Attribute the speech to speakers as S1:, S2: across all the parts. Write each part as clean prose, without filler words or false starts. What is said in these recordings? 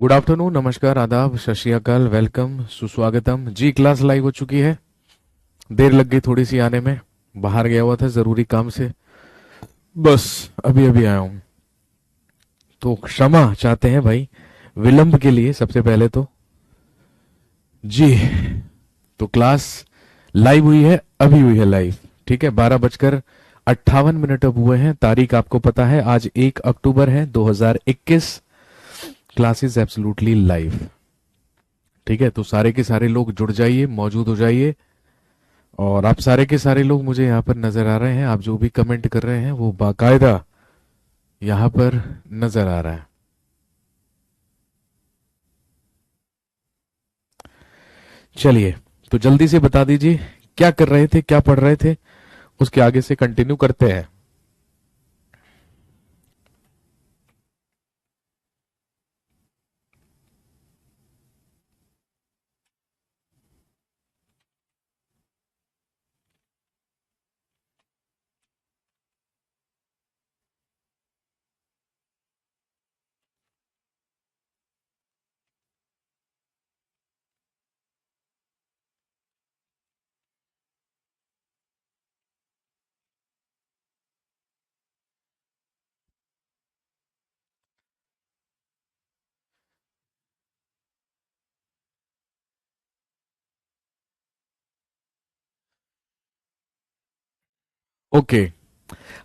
S1: Good afternoon, नमस्कार, आदाब, सत श्री अकाल, वेलकम, सुस्वागतम जी। क्लास लाइव हो चुकी है। देर लग गई थोड़ी सी आने में, बाहर गया हुआ था जरूरी काम से, बस अभी अभी आया हूं। तो क्षमा चाहते हैं भाई विलंब के लिए सबसे पहले तो जी। तो क्लास लाइव हुई है, अभी हुई है लाइव, ठीक है। 12:58 अब हुए हैं। तारीख आपको पता है, आज 1 अक्टूबर है 2021। क्लासेस एब्सोल्युटली लाइव, ठीक है। तो सारे के सारे लोग जुड़ जाइए, मौजूद हो जाइए। और आप सारे के सारे लोग मुझे यहाँ पर नजर आ रहे हैं। आप जो भी कमेंट कर रहे हैं वो बाकायदा यहाँ पर नजर आ रहा है। चलिए, तो जल्दी से बता दीजिए क्या कर रहे थे, क्या पढ़ रहे थे, उसके आगे से कंटिन्यू करते हैं। ओके,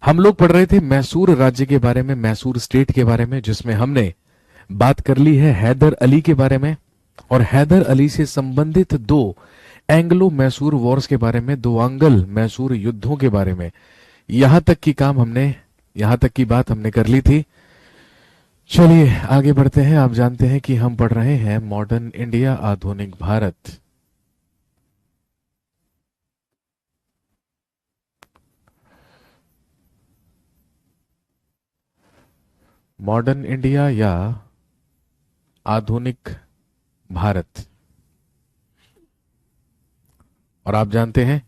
S1: हम लोग पढ़ रहे थे मैसूर राज्य के बारे में, मैसूर स्टेट के बारे में, जिसमें हमने बात कर ली है हैदर अली के बारे में और हैदर अली से संबंधित दो एंग्लो मैसूर वॉर्स के बारे में, दो आंग्ल मैसूर युद्धों के बारे में। यहां तक की काम हमने, यहां तक की बात हमने कर ली थी। चलिए आगे बढ़ते हैं। आप जानते हैं कि हम पढ़ रहे हैं मॉडर्न इंडिया, आधुनिक भारत। मॉडर्न इंडिया या आधुनिक भारत। और आप जानते हैं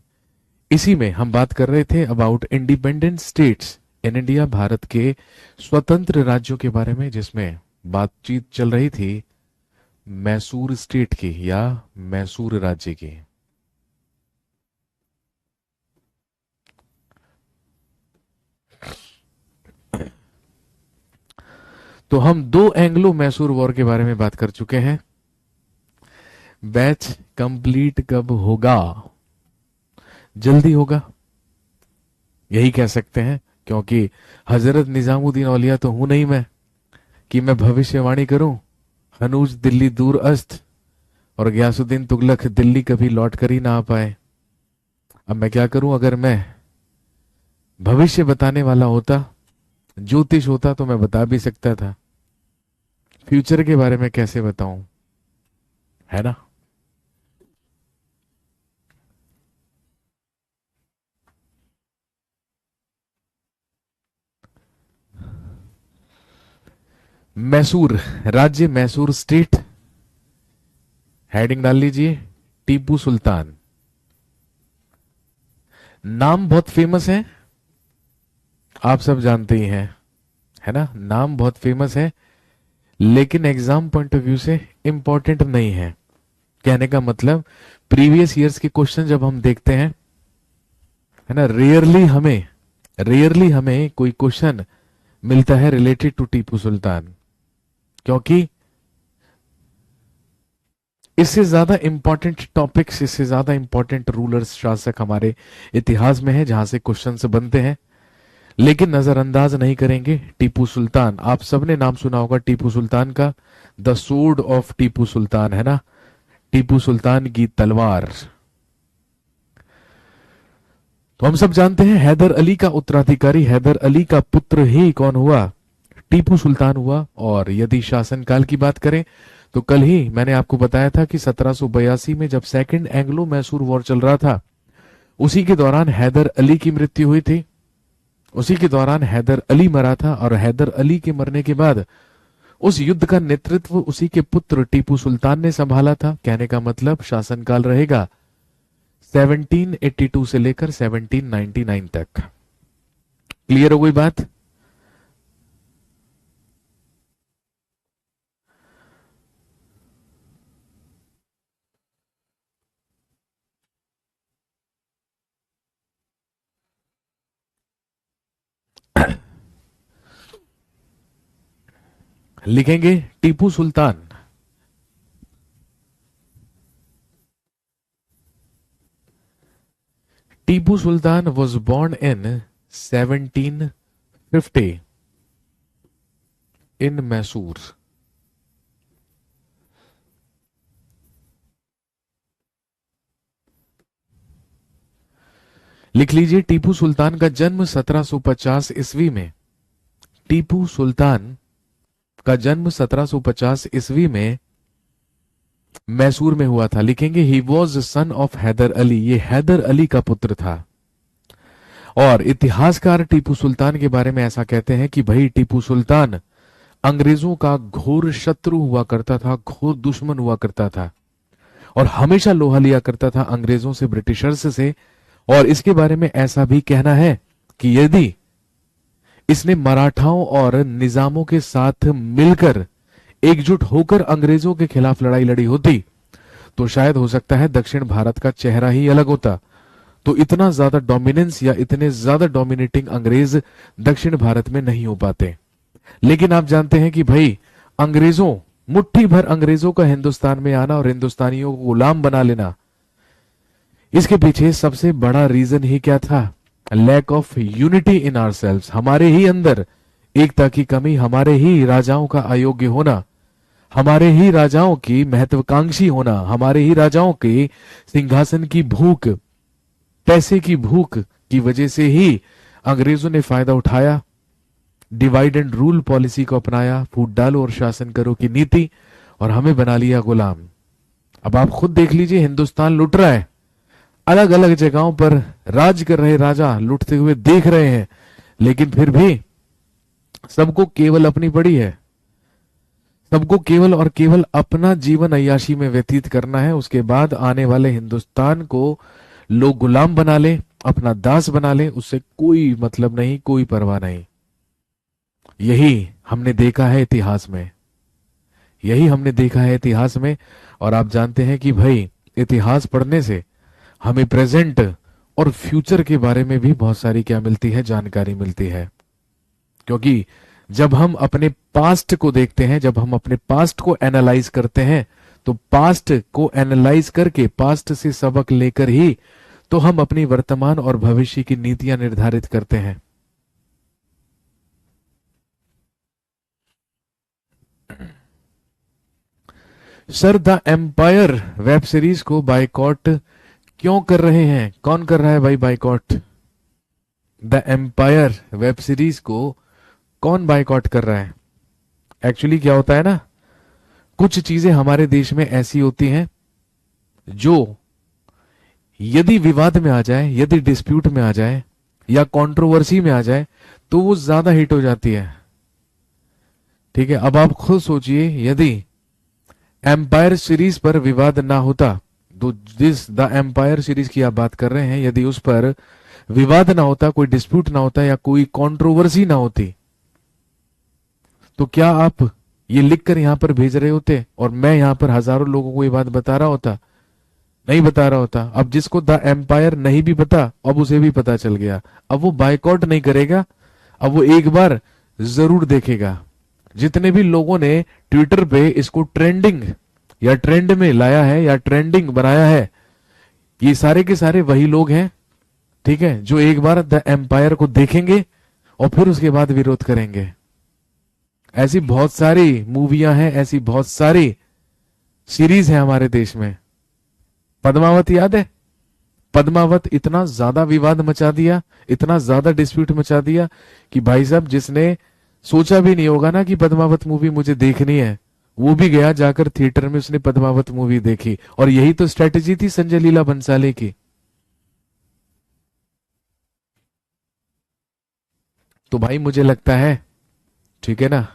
S1: इसी में हम बात कर रहे थे about independent states in India, Bharat के स्वतंत्र राज्यों के बारे में, जिसमें बातचीत चल रही थी मैसूर स्टेट की या मैसूर राज्य की। तो हम दो एंग्लो मैसूर वॉर के बारे में बात कर चुके हैं। बैच कंप्लीट कब होगा? जल्दी होगा, यही कह सकते हैं, क्योंकि हजरत निजामुद्दीन औलिया तो हूं नहीं मैं कि मैं भविष्यवाणी करूं। हनूज दिल्ली दूर अस्त और गयासुद्दीन तुगलक दिल्ली कभी लौट कर ही ना आ पाए। अब मैं क्या करूं? अगर मैं भविष्य बताने वाला होता, ज्योतिष होता, तो मैं बता भी सकता था। फ्यूचर के बारे में कैसे बताऊं, है ना। मैसूर राज्य, मैसूर स्टेट, हेडिंग डाल लीजिए टीपू सुल्तान। नाम बहुत फेमस है, आप सब जानते ही हैं, है ना। नाम बहुत फेमस है, लेकिन एग्जाम पॉइंट ऑफ व्यू से इंपॉर्टेंट नहीं है। कहने का मतलब, प्रीवियस ईयर्स के क्वेश्चन जब हम देखते हैं, है ना, रेयरली हमें कोई क्वेश्चन मिलता है रिलेटेड टू टीपू सुल्तान, क्योंकि इससे ज्यादा इंपॉर्टेंट टॉपिक्स, इससे ज्यादा इंपॉर्टेंट रूलर्स, शासक हमारे इतिहास में है जहां से क्वेश्चंस बनते हैं। लेकिन नजरअंदाज नहीं करेंगे टीपू सुल्तान। आप सबने नाम सुना होगा टीपू सुल्तान का, द सोर्ड ऑफ टीपू सुल्तान, है ना, टीपू सुल्तान की तलवार। तो हम सब जानते हैं हैदर अली का उत्तराधिकारी, हैदर अली का पुत्र ही कौन हुआ? टीपू सुल्तान हुआ। और यदि शासनकाल की बात करें तो कल ही मैंने आपको बताया था कि 1782 में जब सेकंड एंग्लो मैसूर वॉर चल रहा था, उसी के दौरान हैदर अली की मृत्यु हुई थी। उसी के दौरान हैदर अली मरा था और हैदर अली के मरने के बाद उस युद्ध का नेतृत्व उसी के पुत्र टीपू सुल्तान ने संभाला था। कहने का मतलब शासनकाल रहेगा 1782 से लेकर 1799 तक। क्लियर हो गई बात? लिखेंगे टीपू सुल्तान। टीपू सुल्तान वॉज बोर्न इन 1750 इन मैसूर। लिख लीजिए टीपू सुल्तान का जन्म 1750 ईस्वी में। टीपू सुल्तान का जन्म 1750 ईस्वी में मैसूर में हुआ था। लिखेंगे he was son of Hyder Ali. ये हैदर अली का पुत्र था। और इतिहासकार टीपू सुल्तान के बारे में ऐसा कहते हैं कि भाई टीपू सुल्तान अंग्रेजों का घोर शत्रु हुआ करता था, घोर दुश्मन हुआ करता था और हमेशा लोहा लिया करता था अंग्रेजों से, ब्रिटिशर्स से। और इसके बारे में ऐसा भी कहना है कि यदि इसने मराठाओं और निजामों के साथ मिलकर एकजुट होकर अंग्रेजों के खिलाफ लड़ाई लड़ी होती तो शायद हो सकता है दक्षिण भारत का चेहरा ही अलग होता। तो इतना ज्यादा डोमिनेंस या इतने ज्यादा डोमिनेटिंग अंग्रेज दक्षिण भारत में नहीं हो पाते। लेकिन आप जानते हैं कि भाई अंग्रेजों, मुट्ठी भर अंग्रेजों का हिंदुस्तान में आना और हिंदुस्तानियों को गुलाम बना लेना, इसके पीछे सबसे बड़ा रीजन ही क्या था? Lack of unity in ourselves. हमारे ही अंदर एकता की कमी, हमारे ही राजाओं का अयोग्य होना, हमारे ही राजाओं की महत्वाकांक्षी होना, हमारे ही राजाओं के सिंहासन की भूख, पैसे की भूख की वजह से ही अंग्रेजों ने फायदा उठाया, डिवाइड एंड रूल पॉलिसी को अपनाया, फूट डालो और शासन करो की नीति, और हमें बना लिया गुलाम। अब आप खुद देख लीजिए, हिंदुस्तान लुट रहा है, अलग अलग जगहों पर राज कर रहे राजा लुटते हुए देख रहे हैं, लेकिन फिर भी सबको केवल अपनी पड़ी है, सबको केवल और केवल अपना जीवन अय्याशी में व्यतीत करना है। उसके बाद आने वाले हिंदुस्तान को लोग गुलाम बना ले, अपना दास बना ले, उससे कोई मतलब नहीं, कोई परवाह नहीं। यही हमने देखा है इतिहास में, यही हमने देखा है इतिहास में। और आप जानते हैं कि भाई इतिहास पढ़ने से हमें प्रेजेंट और फ्यूचर के बारे में भी बहुत सारी क्या मिलती है? जानकारी मिलती है। क्योंकि जब हम अपने पास्ट को देखते हैं, जब हम अपने पास्ट को एनालाइज करते हैं, तो पास्ट को एनालाइज करके, पास्ट से सबक लेकर ही तो हम अपनी वर्तमान और भविष्य की नीतियां निर्धारित करते हैं। Sir, the empire web series को बायकॉट क्यों कर रहे हैं? कौन कर रहा है भाई boycott? The empire web series को कौन बायकॉट कर रहा है? एक्चुअली क्या होता है ना, कुछ चीजें हमारे देश में ऐसी होती हैं जो यदि विवाद में आ जाए, यदि डिस्प्यूट में आ जाए या कंट्रोवर्सी में आ जाए तो वो ज्यादा हिट हो जाती है। ठीक है, अब आप खुद सोचिए, यदि एम्पायर सीरीज पर विवाद ना होता, तो जिस द एम्पायर सीरीज की आप बात कर रहे हैं, यदि उस पर विवाद ना होता, कोई डिस्प्यूट ना होता या कोई कंट्रोवर्सी ना होती, तो क्या आप ये लिखकर यहां पर भेज रहे होते और मैं यहां पर हजारों लोगों को ये बात बता रहा होता? नहीं बता रहा होता। अब जिसको द एम्पायर नहीं भी पता, अब उसे भी पता चल गया। अब वो बायकॉट नहीं करेगा, अब वो एक बार जरूर देखेगा। जितने भी लोगों ने ट्विटर पे इसको ट्रेंडिंग या ट्रेंड में लाया है या ट्रेंडिंग बनाया है, ये सारे के सारे वही लोग हैं, ठीक है, जो एक बार द एम्पायर को देखेंगे और फिर उसके बाद विरोध करेंगे। ऐसी बहुत सारी मूवियां हैं, ऐसी बहुत सारी सीरीज है हमारे देश में। पद्मावत याद है? पद्मावत इतना ज्यादा विवाद मचा दिया, इतना ज्यादा डिस्प्यूट मचा दिया कि भाई साहब जिसने सोचा भी नहीं होगा ना कि पद्मावत मूवी मुझे देखनी है, वो भी गया जाकर थिएटर में, उसने पद्मावत मूवी देखी। और यही तो स्ट्रेटेजी थी संजय लीला भंसाली की। तो भाई मुझे लगता है, ठीक है ना,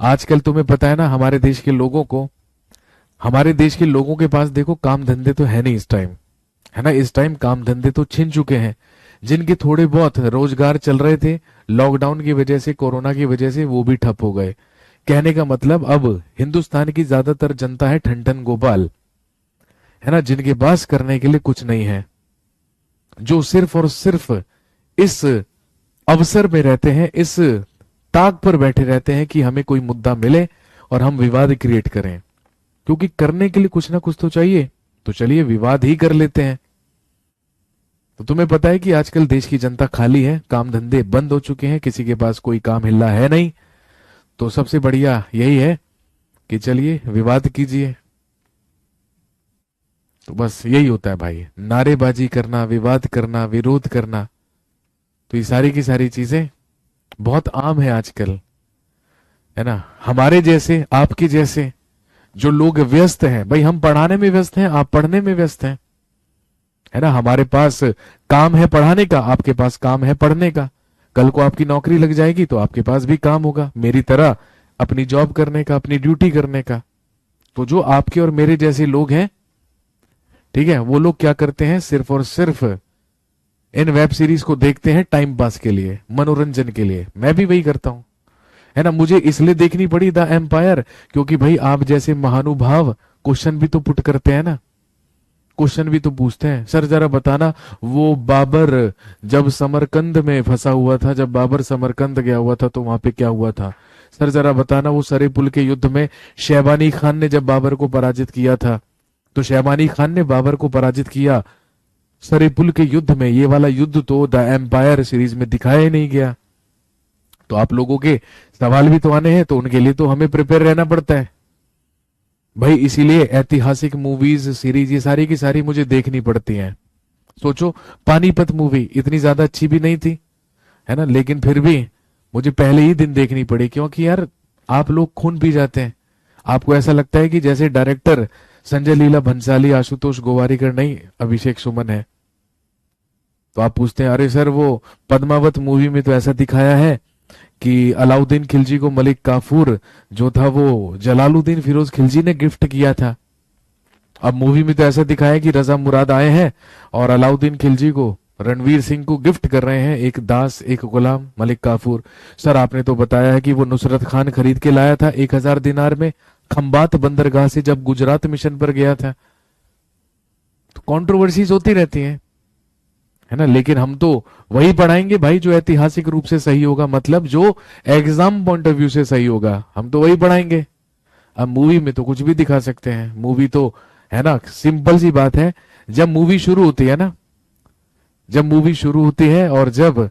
S1: आजकल तुम्हें पता है ना, हमारे देश के लोगों को, हमारे देश के लोगों के पास देखो काम धंधे तो है नहीं इस टाइम, है ना, इस टाइम काम धंधे तो छिन चुके हैं। जिनके थोड़े बहुत रोजगार चल रहे थे, लॉकडाउन की वजह से, कोरोना की वजह से वो भी ठप हो गए। कहने का मतलब अब हिंदुस्तान की ज्यादातर जनता है ठन गोपाल, है ना, जिनके पास करने के लिए कुछ नहीं है, जो सिर्फ और सिर्फ इस अवसर में रहते हैं, इस ताक पर बैठे रहते हैं कि हमें कोई मुद्दा मिले और हम विवाद क्रिएट करें, क्योंकि करने के लिए कुछ ना कुछ तो चाहिए। तो चलिए विवाद ही कर लेते हैं। तो तुम्हें पता है कि आजकल देश की जनता खाली है, काम धंधे बंद हो चुके हैं, किसी के पास कोई काम हिल्ला है नहीं। तो सबसे बढ़िया यही है कि चलिए विवाद कीजिए। तो बस यही होता है भाई, नारेबाजी करना, विवाद करना, विरोध करना। तो ये सारी की सारी चीजें बहुत आम है आजकल, है ना। हमारे जैसे, आपके जैसे जो लोग व्यस्त हैं, भाई हम पढ़ाने में व्यस्त हैं, आप पढ़ने में व्यस्त हैं, है ना। हमारे पास काम है पढ़ाने का, आपके पास काम है पढ़ने का। कल को आपकी नौकरी लग जाएगी तो आपके पास भी काम होगा मेरी तरह, अपनी जॉब करने का, अपनी ड्यूटी करने का। तो जो आपके और मेरे जैसे लोग हैं, ठीक है, वो लोग क्या करते हैं, सिर्फ और सिर्फ इन वेब सीरीज को देखते हैं टाइम पास के लिए, मनोरंजन के लिए। मैं भी वही करता हूं, है ना। मुझे इसलिए देखनी पड़ी द एम्पायर, क्योंकि भाई आप जैसे महानुभाव क्वेश्चन भी तो पुट करते हैं ना, क्वेश्चन भी तो पूछते हैं। सर जरा बताना, वो बाबर जब समरकंद में फंसा हुआ था, जब बाबर समरकंद गया हुआ था तो वहां पे क्या हुआ था। सर जरा बताना, वो सरे पुल के युद्ध में शहबानी खान ने जब बाबर को पराजित किया था, तो शहबानी खान ने बाबर को पराजित किया सरे पुल के युद्ध में। ये वाला युद्ध तो द एम्पायर सीरीज में दिखाया ही नहीं गया। तो आप लोगों के सवाल भी तो आने हैं, तो उनके लिए तो हमें प्रिपेयर रहना पड़ता है भाई। इसीलिए ऐतिहासिक मूवीज, सीरीज, ये सारी की सारी मुझे देखनी पड़ती हैं। सोचो, पानीपत मूवी इतनी ज्यादा अच्छी भी नहीं थी, है ना, लेकिन फिर भी मुझे पहले ही दिन देखनी पड़ी, क्योंकि यार आप लोग खून पी जाते हैं। आपको ऐसा लगता है कि जैसे डायरेक्टर संजय लीला भंसाली, आशुतोष गोवारिकर नहीं, अभिषेक सुमन है। तो आप पूछते हैं, अरे सर वो पद्मावत मूवी में तो ऐसा दिखाया है कि अलाउद्दीन खिलजी को मलिक काफूर जो था वो जलालुद्दीन फिरोज खिलजी ने गिफ्ट किया था। अब मूवी में तो ऐसा दिखाया है कि रजा मुराद आए हैं और अलाउद्दीन खिलजी को, रणवीर सिंह को गिफ्ट कर रहे हैं एक दास, एक गुलाम, मलिक काफूर। सर आपने तो बताया है कि वो नुसरत खान खरीद के लाया था 1000 दिनार में, खंबात बंदरगाह से, जब गुजरात मिशन पर गया था। तो कंट्रोवर्सीज होती रहती हैं, है ना। लेकिन हम तो वही पढ़ाएंगे भाई जो ऐतिहासिक रूप से सही होगा, मतलब जो एग्जाम पॉइंट ऑफ व्यू से सही होगा, हम तो वही पढ़ाएंगे। अब मूवी में तो कुछ भी दिखा सकते हैं, मूवी तो, है ना, सिंपल सी बात है। जब मूवी शुरू होती है ना, जब मूवी शुरू होती है और जब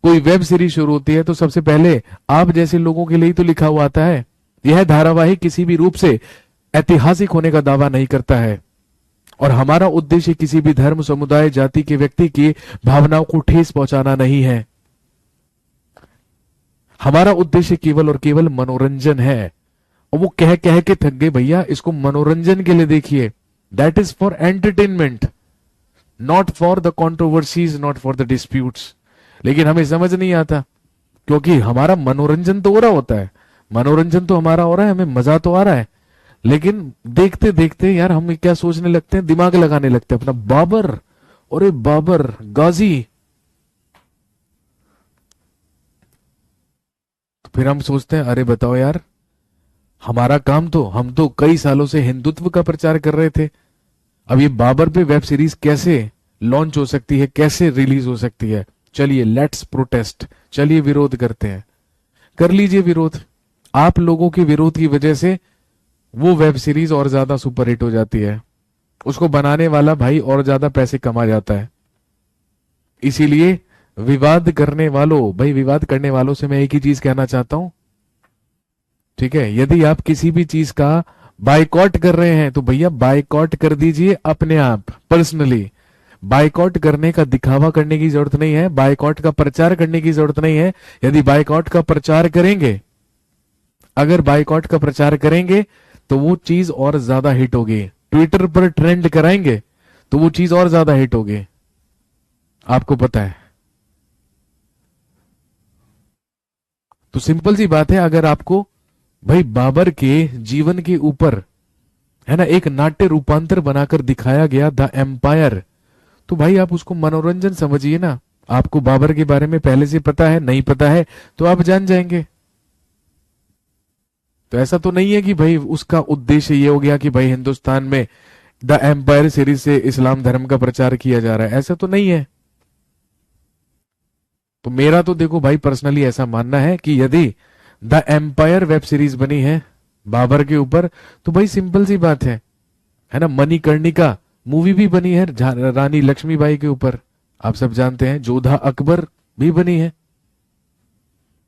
S1: कोई वेब सीरीज शुरू होती है, तो सबसे पहले आप जैसे लोगों के लिए तो लिखा हुआ आता है, यह धारावाहिक किसी भी रूप से ऐतिहासिक होने का दावा नहीं करता है और हमारा उद्देश्य किसी भी धर्म, समुदाय, जाति के व्यक्ति की भावनाओं को ठेस पहुंचाना नहीं है। हमारा उद्देश्य केवल और केवल मनोरंजन है। और वो कह कह के थक गए भैया, इसको मनोरंजन के लिए देखिए, that is for entertainment, not for the controversies, not for the disputes. लेकिन हमें समझ नहीं आता, क्योंकि हमारा मनोरंजन तो हो रहा होता है, मनोरंजन तो हमारा हो रहा है, हमें मजा तो आ रहा है, लेकिन देखते देखते यार हम क्या सोचने लगते हैं, दिमाग लगाने लगते हैं अपना। बाबर, अरे बाबर गाजी, तो फिर हम सोचते हैं, अरे बताओ यार, हमारा काम तो, हम तो कई सालों से हिंदुत्व का प्रचार कर रहे थे। अब ये बाबर पे वेब सीरीज कैसे लॉन्च हो सकती है, कैसे रिलीज हो सकती है। चलिए लेट्स प्रोटेस्ट, चलिए विरोध करते हैं। कर लीजिए विरोध। आप लोगों के विरोध की वजह से वो वेब सीरीज और ज्यादा सुपरहिट हो जाती है, उसको बनाने वाला भाई और ज्यादा पैसे कमा जाता है। इसीलिए विवाद करने वालों, भाई विवाद करने वालों से मैं एक ही चीज कहना चाहता हूं, ठीक है, यदि आप किसी भी चीज का बायकॉट कर रहे हैं तो भैया बायकॉट कर दीजिए अपने आप, पर्सनली। बायकॉट करने का दिखावा करने की जरूरत नहीं है, बायकॉट का प्रचार करने की जरूरत नहीं है। यदि बायकॉट का प्रचार करेंगे, अगर बायकॉट का प्रचार करेंगे तो वो चीज और ज्यादा हिट होगी। ट्विटर पर ट्रेंड कराएंगे तो वो चीज और ज्यादा हिट होगी, आपको पता है। तो सिंपल सी बात है, अगर आपको भाई बाबर के जीवन के ऊपर, है ना, एक नाट्य रूपांतर बनाकर दिखाया गया द एम्पायर, तो भाई आप उसको मनोरंजन समझिए ना। आपको बाबर के बारे में पहले से पता है, नहीं पता है तो आप जान जाएंगे। तो ऐसा तो नहीं है कि भाई उसका उद्देश्य ये हो गया कि भाई हिंदुस्तान में द एम्पायर सीरीज से इस्लाम धर्म का प्रचार किया जा रहा है, ऐसा तो नहीं है। तो मेरा तो देखो भाई पर्सनली ऐसा मानना है कि यदि द एम्पायर वेब सीरीज बनी है बाबर के ऊपर, तो भाई सिंपल सी बात है ना, मणिकर्णिका मूवी भी बनी है रानी लक्ष्मीबाई के ऊपर, आप सब जानते हैं, जोधा अकबर भी बनी है।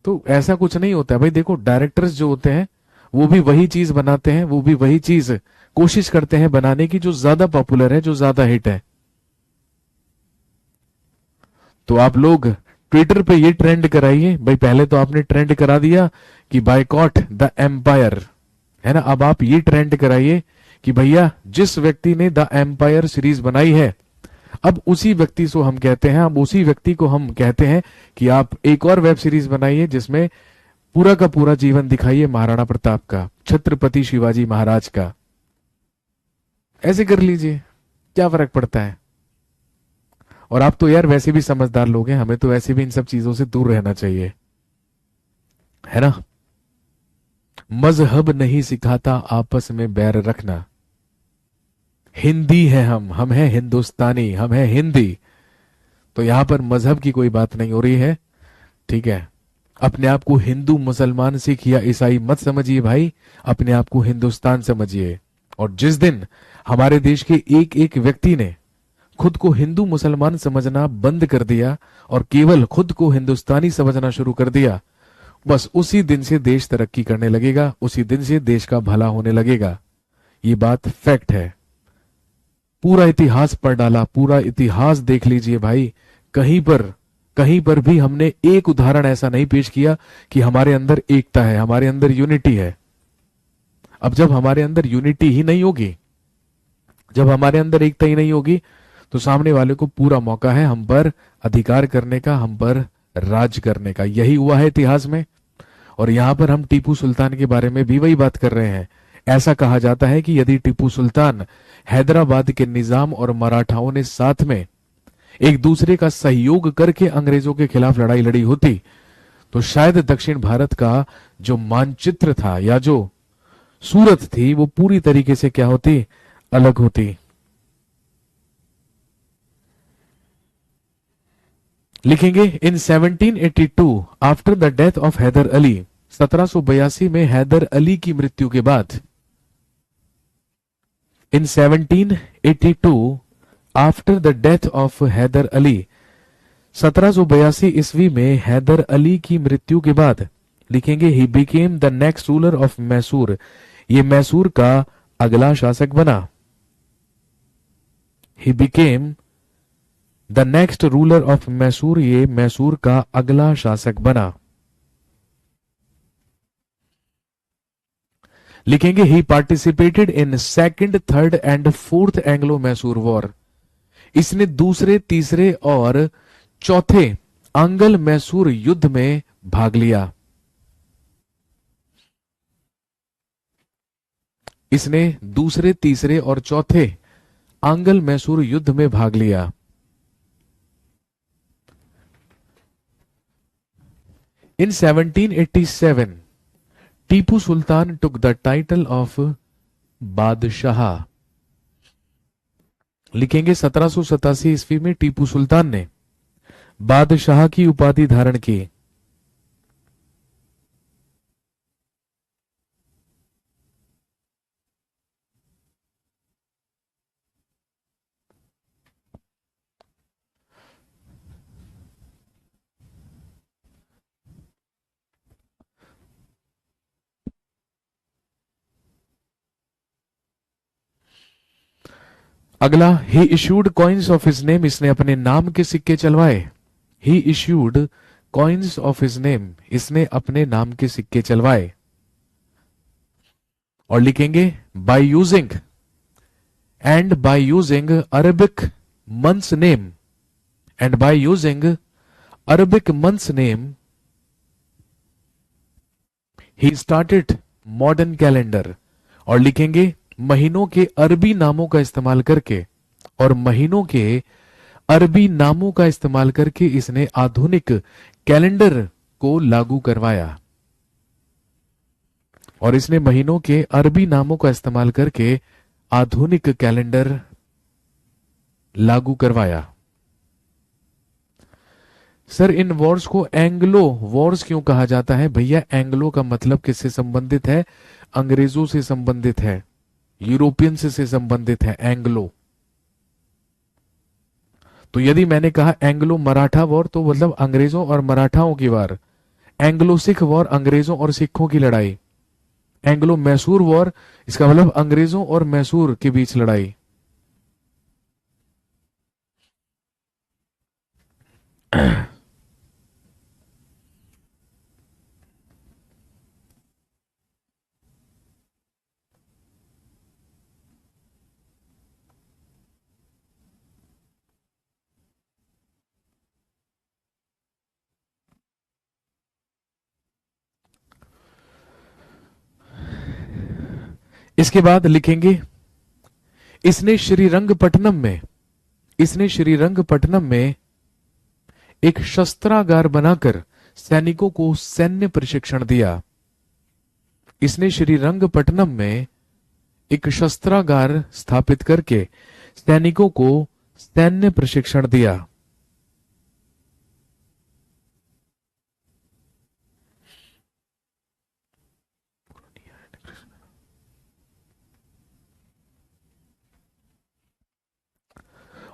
S1: तो ऐसा कुछ नहीं होता है भाई। देखो डायरेक्टर्स जो होते हैं वो भी वही चीज बनाते हैं, वो भी वही चीज कोशिश करते हैं बनाने की जो ज्यादा पॉपुलर है, जो ज्यादा हिट है। तो आप लोग ट्विटर पे ये ट्रेंड कराइए भाई, पहले तो आपने ट्रेंड करा दिया कि बायकॉट द एम्पायर, है ना, अब आप ये ट्रेंड कराइए कि भैया जिस व्यक्ति ने द एम्पायर सीरीज बनाई है, अब उसी व्यक्ति को हम कहते हैं, अब उसी व्यक्ति को हम कहते हैं कि आप एक और वेब सीरीज बनाइए जिसमें पूरा का पूरा जीवन दिखाइए महाराणा प्रताप का, छत्रपति शिवाजी महाराज का। ऐसे कर लीजिए, क्या फर्क पड़ता है। और आप तो यार वैसे भी समझदार लोग हैं, हमें तो वैसे भी इन सब चीजों से दूर रहना चाहिए, है ना। मजहब नहीं सिखाता आपस में बैर रखना, हिंदी है हम हैं हिंदुस्तानी, हम हैं हिंदी। तो यहां पर मजहब की कोई बात नहीं हो रही है, ठीक है। अपने आप को हिंदू मुसलमान सिख या ईसाई मत समझिए भाई, अपने आप को हिंदुस्तान समझिए। और जिस दिन हमारे देश के एक एक व्यक्ति ने खुद को हिंदू मुसलमान समझना बंद कर दिया और केवल खुद को हिंदुस्तानी समझना शुरू कर दिया, बस उसी दिन से देश तरक्की करने लगेगा, उसी दिन से देश का भला होने लगेगा। ये बात फैक्ट है। पूरा इतिहास पढ़ डाला, पूरा इतिहास देख लीजिए भाई, कहीं पर भी हमने एक उदाहरण ऐसा नहीं पेश किया कि हमारे अंदर एकता है, हमारे अंदर यूनिटी है। अब जब हमारे अंदर यूनिटी ही नहीं होगी, जब हमारे अंदर एकता ही नहीं होगी, तो सामने वाले को पूरा मौका है हम पर अधिकार करने का, हम पर राज करने का। यही हुआ है इतिहास में। और यहां पर हम टीपू सुल्तान के बारे में भी वही बात कर रहे हैं। ऐसा कहा जाता है कि यदि टीपू सुल्तान हैदराबाद के निजाम और मराठाओं ने साथ में एक दूसरे का सहयोग करके अंग्रेजों के खिलाफ लड़ाई लड़ी होती, तो शायद दक्षिण भारत का जो मानचित्र था या जो सूरत थी वो पूरी तरीके से क्या होती, अलग होती। लिखेंगे in 1782 after the death of Hyder Ali, 1782 में हैदर अली की मृत्यु के बाद, in 1782 after the death of Hyder Ali, 1782 ईस्वी में हैदर अली की मृत्यु के बाद, लिखेंगे he became the next ruler of Mysore, ये मैसूर का अगला शासक बना। He became the next ruler of Mysore, ये मैसूर का अगला शासक बना। लिखेंगे he participated in second, third and fourth Anglo Mysore war, इसने दूसरे, तीसरे और चौथे आंग्ल मैसूर युद्ध में भाग लिया। इसने दूसरे, तीसरे और चौथे आंग्ल मैसूर युद्ध में भाग लिया। इन 1787 Tipu Sultan took the title of बादशाह, लिखेंगे 1787 ईस्वी में टीपू सुल्तान ने बादशाह की उपाधि धारण की। अगला he issued coins of his name, इसने अपने नाम के सिक्के चलवाए। He issued coins of his name, इसने अपने नाम के सिक्के चलवाए। और लिखेंगे by using Arabic months name, and by using Arabic months name he started modern calendar. और लिखेंगे महीनों के अरबी नामों का इस्तेमाल करके, और महीनों के अरबी नामों का इस्तेमाल करके इसने आधुनिक कैलेंडर को लागू करवाया। और इसने महीनों के अरबी नामों का इस्तेमाल करके आधुनिक कैलेंडर लागू करवाया। सर इन वॉर्स को एंग्लो वॉर्स क्यों कहा जाता है? भैया एंग्लो का मतलब किससे संबंधित है? अंग्रेजों से संबंधित है, यूरोपियन से संबंधित है एंग्लो। तो यदि मैंने कहा एंग्लो मराठा वॉर तो मतलब अंग्रेजों और मराठाओं की वार। एंग्लो सिख वॉर अंग्रेजों और सिखों की लड़ाई। एंग्लो मैसूर वॉर इसका मतलब अंग्रेजों और मैसूर के बीच लड़ाई। इसके बाद लिखेंगे इसने श्रीरंगपट्टनम में एक शस्त्रागार बनाकर सैनिकों को सैन्य प्रशिक्षण दिया। इसने श्रीरंगपट्टनम में एक शस्त्रागार स्थापित करके सैनिकों को सैन्य प्रशिक्षण दिया।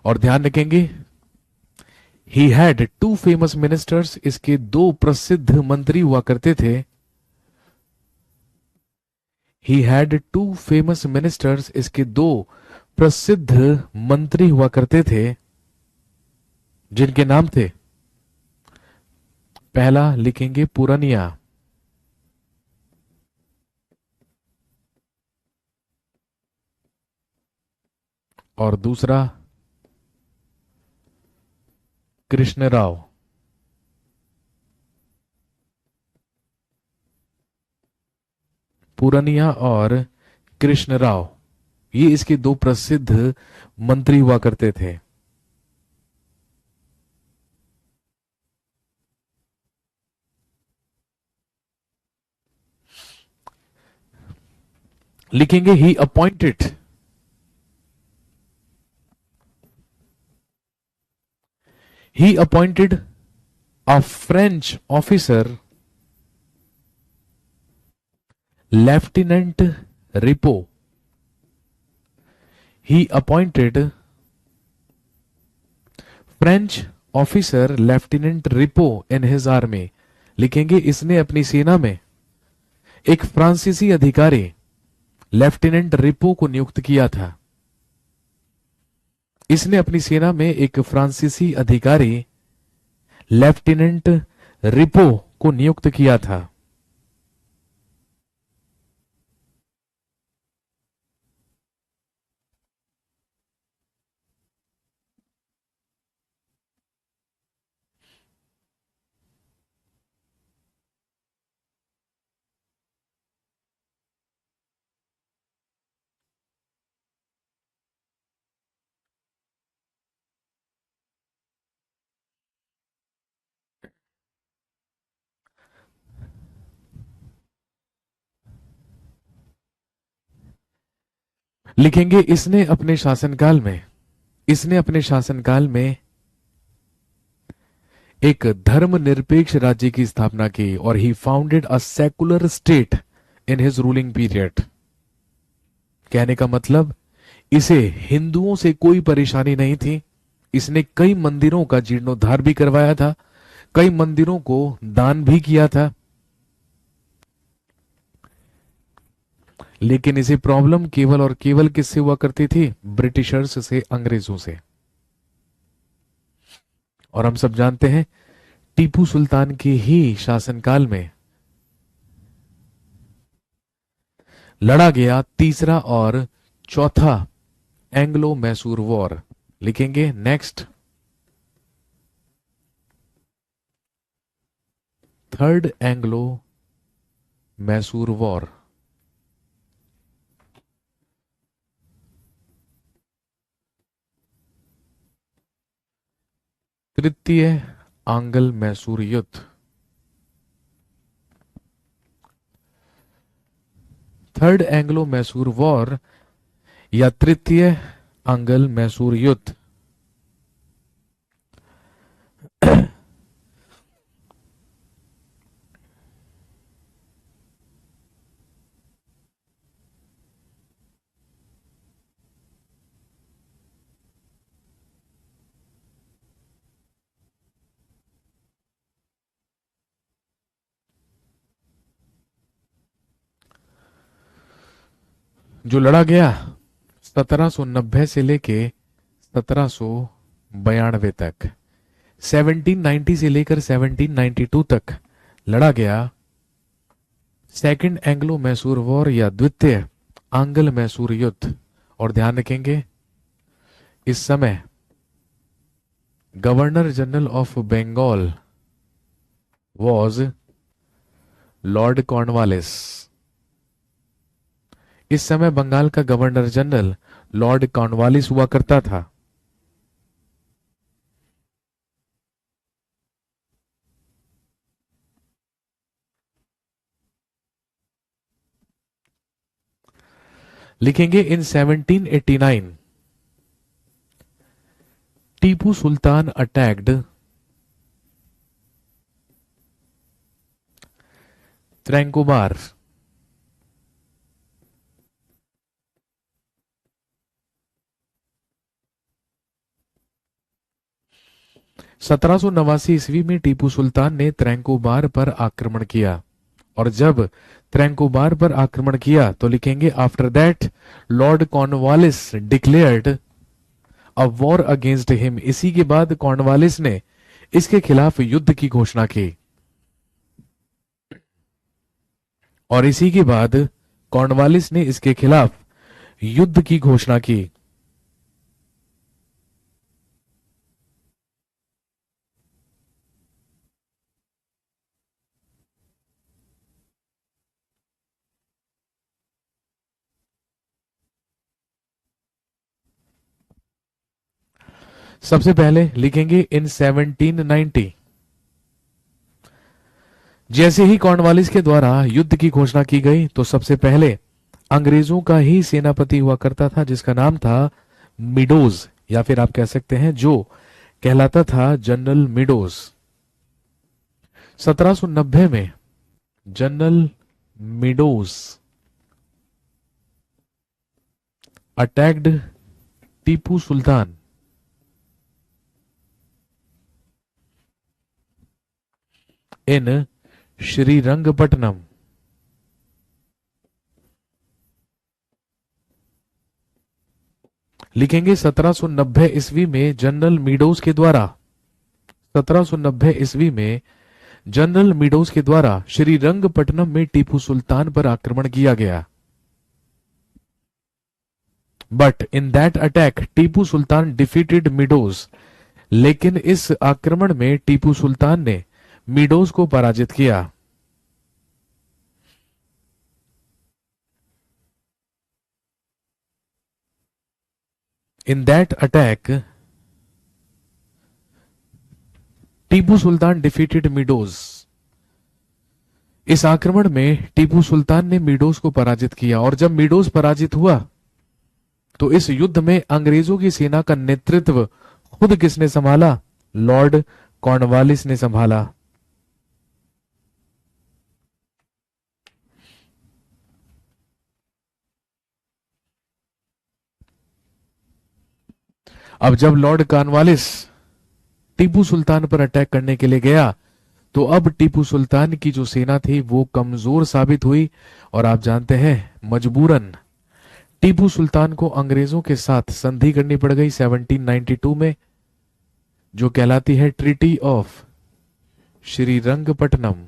S1: और ध्यान रखेंगे he had two famous ministers, इसके दो प्रसिद्ध मंत्री हुआ करते थे। He had two famous ministers, इसके दो प्रसिद्ध मंत्री हुआ करते थे जिनके नाम थे, पहला लिखेंगे पुरनिया, और दूसरा कृष्णराव। पुरनिया और कृष्णराव ये इसके दो प्रसिद्ध मंत्री हुआ करते थे। लिखेंगे ही appointed a French officer lieutenant repo. He appointed French officer lieutenant repo in his army. लिखेंगे इसने अपनी सेना में एक फ्रांसीसी अधिकारी लेफ्टिनेंट रिपो को नियुक्त किया था। इसने अपनी सेना में एक फ्रांसीसी अधिकारी लेफ्टिनेंट रिपो को नियुक्त किया था। लिखेंगे इसने अपने शासनकाल में एक धर्मनिरपेक्ष राज्य की स्थापना की और he founded a secular state in his ruling period. कहने का मतलब इसे हिंदुओं से कोई परेशानी नहीं थी। इसने कई मंदिरों का जीर्णोद्धार भी करवाया था, कई मंदिरों को दान भी किया था, लेकिन इसे प्रॉब्लम केवल और केवल किससे हुआ करती थी? ब्रिटिशर्स से, अंग्रेजों से। और हम सब जानते हैं टीपू सुल्तान के ही शासनकाल में लड़ा गया तीसरा और चौथा एंग्लो मैसूर वॉर। लिखेंगे next third Anglo Mysore war. तृतीय आंग्ल मैसूर युद्ध। थर्ड एंग्लो मैसूर वॉर या तृतीय आंग्ल मैसूर युद्ध जो लड़ा गया 1790 से लेके 1792 तक, 1790 से लेकर 1792 तक लड़ा गया सेकंड एंग्लो मैसूर वॉर या द्वितीय आंग्ल मैसूर युद्ध। और ध्यान रखेंगे इस समय governor general of Bengal was lord Cornwallis. इस समय बंगाल का गवर्नर जनरल लॉर्ड कॉर्नवालिस हुआ करता था। लिखेंगे इन 1789 टीपू सुल्तान अटैक्ड त्रैंकोबार। सत्रह सौ नवासी ईस्वी में टीपू सुल्तान ने त्रैंकोबार पर आक्रमण किया। और जब त्रैंकोबार पर आक्रमण किया तो लिखेंगे after that Lord Cornwallis declared a war against him. इसी के बाद कॉर्नवालिस ने इसके खिलाफ युद्ध की घोषणा की। और इसी के बाद कॉर्नवालिस ने इसके खिलाफ युद्ध की घोषणा की। सबसे पहले लिखेंगे इन 1790 जैसे ही कॉर्नवालिस के द्वारा युद्ध की घोषणा की गई तो सबसे पहले अंग्रेजों का ही सेनापति हुआ करता था जिसका नाम था मिडोज, या फिर आप कह सकते हैं जो कहलाता था जनरल मिडोज। 1790 में general meadows attacked Tipu Sultan इन श्रीरंगपट्टनम। लिखेंगे 1790 ईस्वी में जनरल मीडोज के द्वारा 1790 ईस्वी में जनरल मीडोज के द्वारा श्रीरंगपट्टनम में टीपू सुल्तान पर आक्रमण किया गया। But in that attack Tipu Sultan defeated meadows. लेकिन इस आक्रमण में टीपू सुल्तान ने मीडोज को पराजित किया। In that attack Tipu Sultan defeated meadows. इस आक्रमण में टीपू सुल्तान ने मीडोज को पराजित किया। और जब मीडोज पराजित हुआ तो इस युद्ध में अंग्रेजों की सेना का नेतृत्व खुद किसने संभाला? लॉर्ड कॉर्नवालिस ने संभाला। अब जब लॉर्ड कॉर्नवालिस टीपू सुल्तान पर अटैक करने के लिए गया तो अब टीपू सुल्तान की जो सेना थी वो कमजोर साबित हुई और आप जानते हैं मजबूरन टीपू सुल्तान को अंग्रेजों के साथ संधि करनी पड़ गई 1792 में, जो कहलाती है ट्रीटी ऑफ श्रीरंगपट्टनम।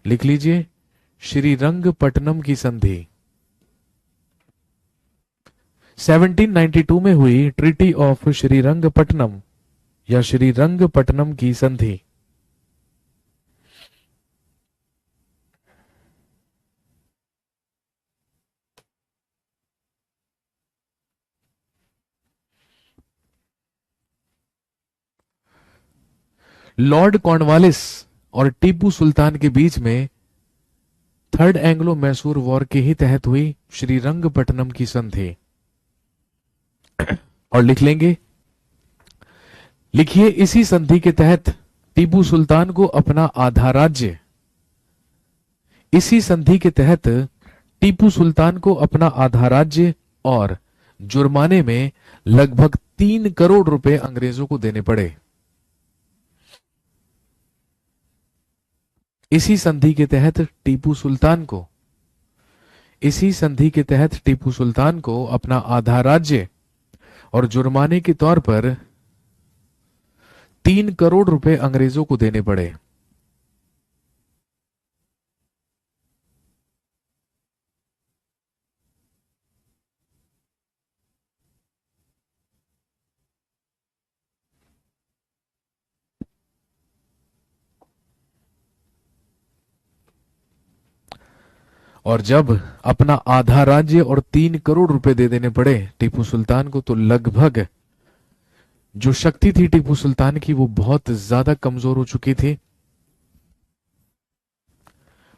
S1: लिख लीजिए श्रीरंगपट्टनम की संधि 1792 में हुई ट्रीटी ऑफ श्रीरंगपट्टनम या श्रीरंगपट्टनम की संधि। लॉर्ड कॉर्नवालिस और टीपू सुल्तान के बीच में थर्ड एंग्लो मैसूर वॉर के ही तहत हुई श्रीरंगपट्टनम की संधि। और लिख लेंगे, लिखिए इसी संधि के तहत टीपू सुल्तान को अपना आधा राज्य, इसी संधि के तहत टीपू सुल्तान को अपना आधा राज्य और जुर्माने में लगभग 3 करोड़ रुपए अंग्रेजों को देने पड़े। इसी संधि के तहत टीपू सुल्तान को इसी संधि के तहत टीपू सुल्तान को अपना आधा राज्य और जुर्माने के तौर पर 3 करोड़ रुपए अंग्रेजों को देने पड़े। और जब अपना आधा राज्य और 3 करोड़ रुपए दे देने पड़े टीपू सुल्तान को, तो लगभग जो शक्ति थी टीपू सुल्तान की वो बहुत ज्यादा कमजोर हो चुकी थी।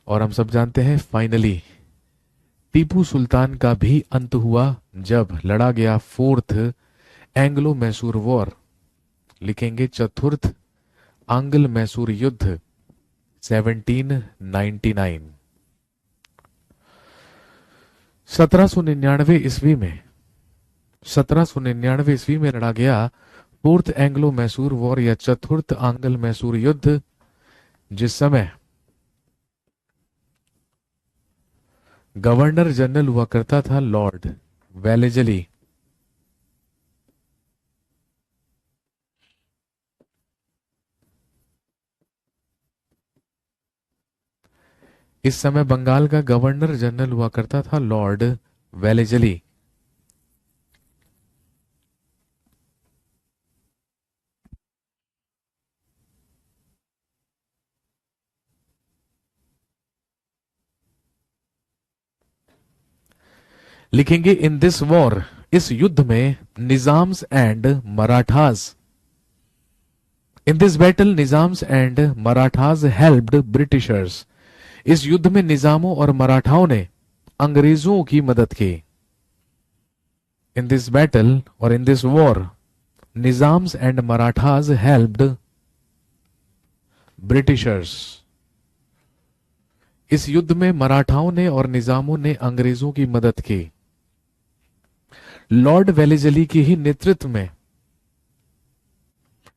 S1: और हम सब जानते हैं फाइनली टीपू सुल्तान का भी अंत हुआ जब लड़ा गया फोर्थ एंग्लो मैसूर वॉर। लिखेंगे चतुर्थ आंग्ल मैसूर युद्ध 1799। 1799 ईस्वी में लड़ा गया फोर्थ एंग्लो मैसूर वॉर या चतुर्थ आंग्ल मैसूर युद्ध, जिस समय गवर्नर जनरल हुआ करता था लॉर्ड वेलेजली। इस समय बंगाल का गवर्नर जनरल हुआ करता था लॉर्ड वेलेजली। लिखेंगे इन दिस वॉर, इस युद्ध में Nizams and Marathas, in this battle Nizams and Marathas helped Britishers, इस युद्ध में निजामों और मराठाओं ने अंग्रेजों की मदद की। इन दिस बैटल और इन this war Nizams and Marathas helped Britishers, इस युद्ध में मराठाओं ने और निजामों ने अंग्रेजों की मदद की। लॉर्ड वेलेजली के ही नेतृत्व में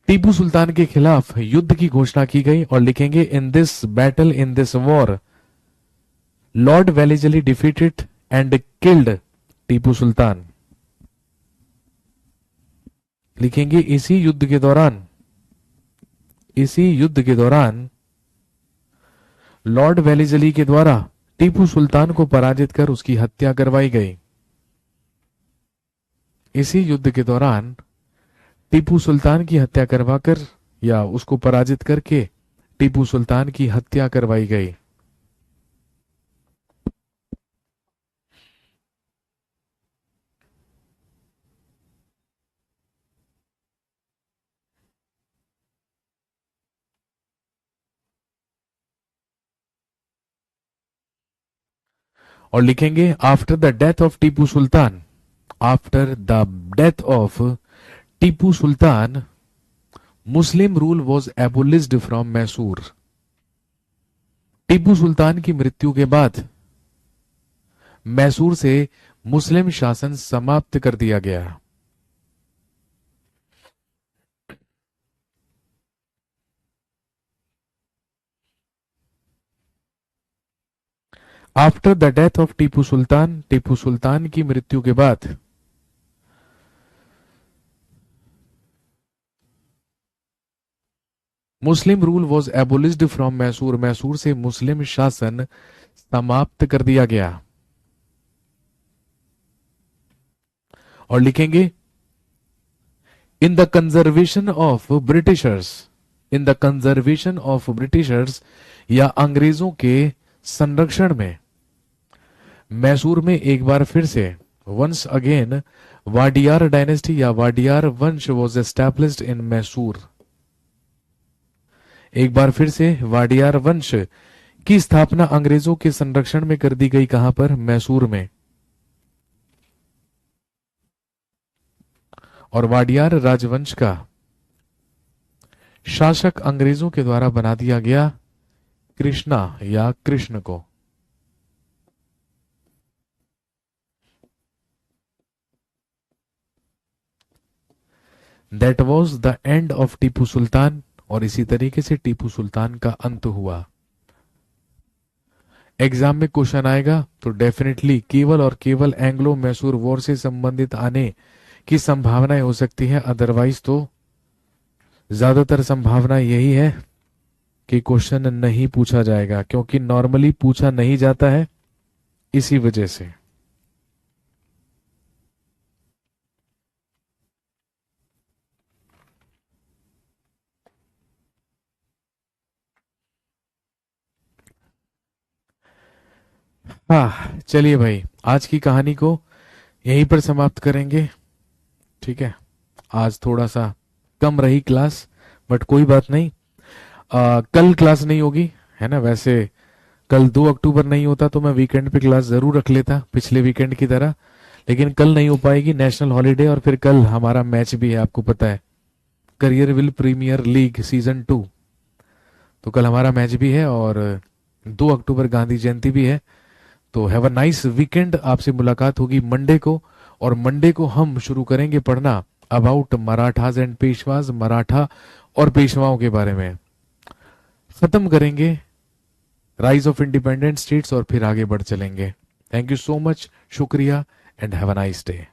S1: टीपू सुल्तान के खिलाफ युद्ध की घोषणा की गई। और लिखेंगे in this battle in this war Lord Wellesley defeated and killed Tipu Sultan. लिखेंगे इसी युद्ध के दौरान लॉर्ड वेलेजली के द्वारा टीपू सुल्तान को पराजित कर उसकी हत्या करवाई गई। इसी युद्ध के दौरान टीपू सुल्तान की हत्या करवाकर या उसको पराजित करके टीपू सुल्तान की हत्या करवाई गई। और लिखेंगे after the death of Tipu Sultan, after the death of Tipu Sultan Muslim rule was abolished from Mysore. Tipu Sultan की मृत्यु के बाद मैसूर से मुस्लिम शासन समाप्त कर दिया गया। After the death of Tipu Sultan, Tipu Sultan की मृत्यु के बाद Muslim rule was abolished from Mysore, Mysore से मुस्लिम शासन समाप्त कर दिया गया। और लिखेंगे in the conservation of Britishers, in the conservation of Britishers या अंग्रेजों के संरक्षण में मैसूर में एक बार फिर से वंस अगेन वाडियार डायनेस्टी या वाडियार वंश वॉज एस्टैब्लिश्ड इन मैसूर। एक बार फिर से वाडियार वंश की स्थापना अंग्रेजों के संरक्षण में कर दी गई। कहां पर? मैसूर में। और वाडियार राजवंश का शासक अंग्रेजों के द्वारा बना दिया गया कृष्णा या कृष्ण को। That was the end of Tipu Sultan. और इसी तरीके से टीपू सुल्तान का अंत हुआ। एग्जाम में क्वेश्चन आएगा तो डेफिनेटली केवल और केवल एंग्लो मैसूर वॉर से संबंधित आने की संभावनाएं हो सकती है, अदरवाइज तो ज्यादातर संभावना यही है कि क्वेश्चन नहीं पूछा जाएगा, क्योंकि नॉर्मली पूछा नहीं जाता है इसी वजह से। हाँ चलिए भाई, आज की कहानी को यहीं पर समाप्त करेंगे। ठीक है, आज थोड़ा सा कम रही क्लास, बट कोई बात नहीं। कल क्लास नहीं होगी, है ना। वैसे कल 2 अक्टूबर नहीं होता तो मैं वीकेंड पे क्लास जरूर रख लेता पिछले वीकेंड की तरह, लेकिन कल नहीं हो पाएगी, नेशनल हॉलीडे। और फिर कल हमारा मैच भी है, आपको पता है, career will premier league season 2। तो कल हमारा मैच भी है और 2 अक्टूबर गांधी जयंती भी है। तो हैव अ नाइस वीकेंड। आपसे मुलाकात होगी मंडे को, और मंडे को हम शुरू करेंगे पढ़ना अबाउट मराठाज एंड पेशवाज, मराठा और पेशवाओं के बारे में। खत्म करेंगे राइज ऑफ इंडिपेंडेंट स्टेट्स और फिर आगे बढ़ चलेंगे। थैंक यू सो मच, शुक्रिया and have a nice day.